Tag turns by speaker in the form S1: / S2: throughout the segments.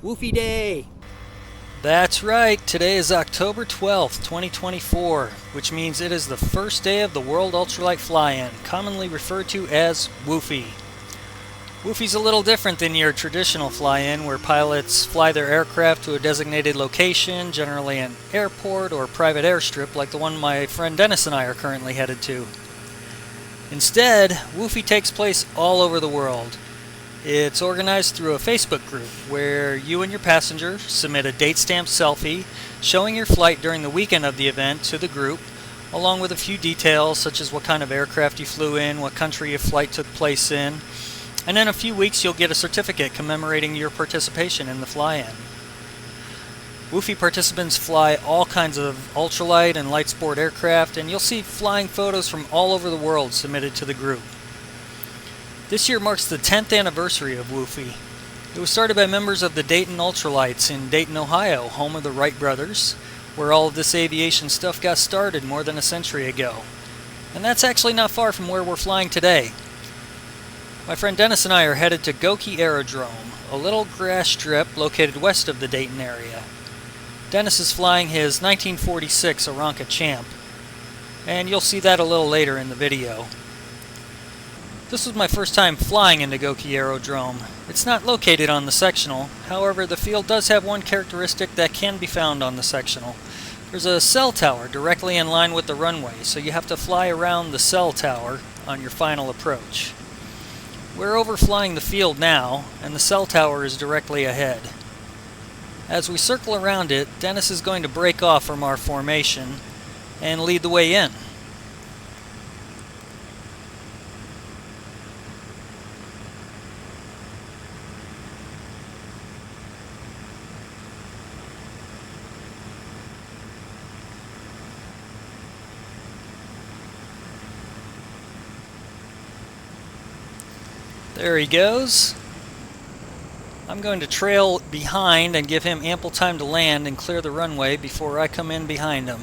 S1: Wufi Day!
S2: That's right, today is October 12th, 2024, which means it is the first day of the World Ultralight Fly-in, commonly referred to as Wufi. Wufi's a little different than your traditional fly-in, where pilots fly their aircraft to a designated location, generally an airport or private airstrip like the one my friend Dennis and I are currently headed to. Instead, Wufi takes place all over the world. It's organized through a Facebook group where you and your passenger submit a date-stamped selfie showing your flight during the weekend of the event to the group, along with a few details such as what kind of aircraft you flew in, what country your flight took place in, and in a few weeks you'll get a certificate commemorating your participation in the fly-in. Wufi participants fly all kinds of ultralight and light sport aircraft, and you'll see flying photos from all over the world submitted to the group. This year marks the 10th anniversary of Wufi. It was started by members of the Dayton Ultralights in Dayton, Ohio, home of the Wright brothers, where all of this aviation stuff got started more than a century ago. And that's actually not far from where we're flying today. My friend Dennis and I are headed to Goeke Aerodrome, a little grass strip located west of the Dayton area. Dennis is flying his 1946 Aranca Champ, and you'll see that a little later in the video. This was my first time flying into Goeke Aerodrome. It's not located on the sectional, however the field does have one characteristic that can be found on the sectional. There's a cell tower directly in line with the runway, so you have to fly around the cell tower on your final approach. We're overflying the field now, and the cell tower is directly ahead. As we circle around it, Dennis is going to break off from our formation and lead the way in. There he goes. I'm going to trail behind and give him ample time to land and clear the runway before I come in behind him.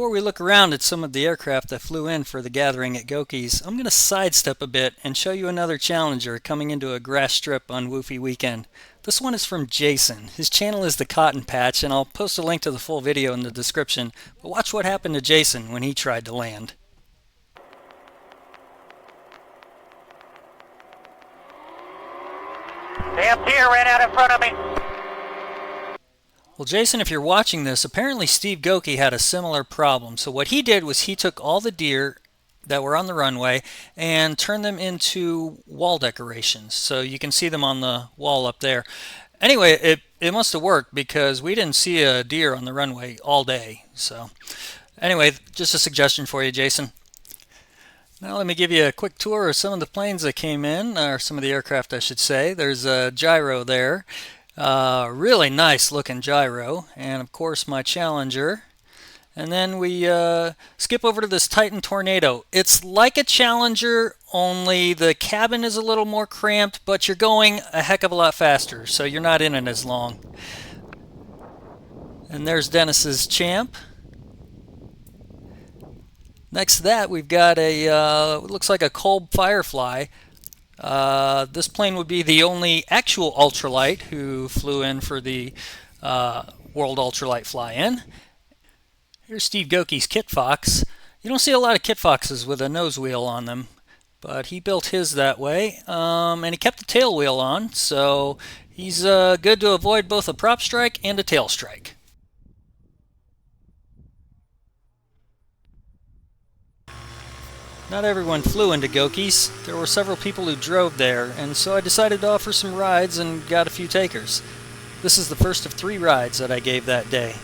S2: Before we look around at some of the aircraft that flew in for the gathering at Goeke's, I'm going to sidestep a bit and show you another Challenger coming into a grass strip on Wufi weekend. This one is from Jason. His channel is The Cotton Patch, and I'll post a link to the full video in the description. But watch what happened to Jason when he tried to land.
S1: Damn deer ran out in front of me.
S2: Well, Jason, if you're watching this, apparently Steve Goeke had a similar problem. So what he did was he took all the deer that were on the runway and turned them into wall decorations. So you can see them on the wall up there. Anyway, it must have worked because we didn't see a deer on the runway all day. So anyway, just a suggestion for you, Jason. Now let me give you a quick tour of some of the planes that came in, or some of the aircraft I should say. There's a gyro there. Really nice looking gyro, and of course my Challenger. And then we skip over to this Titan Tornado. It's like a Challenger, only the cabin is a little more cramped, but you're going a heck of a lot faster, so you're not in it as long. And there's Dennis's Champ. Next to that, we've got a looks like a Kolb Firefly. This plane would be the only actual ultralight who flew in for the World Ultralight Fly-in. Here's Steve Goeke's Kit Fox. You don't see a lot of Kit Foxes with a nose wheel on them, but he built his that way, and he kept the tail wheel on, so he's good to avoid both a prop strike and a tail strike. Not everyone flew into Goeke's. There were several people who drove there, and so I decided to offer some rides and got a few takers. This is the first of 3 rides that I gave that day.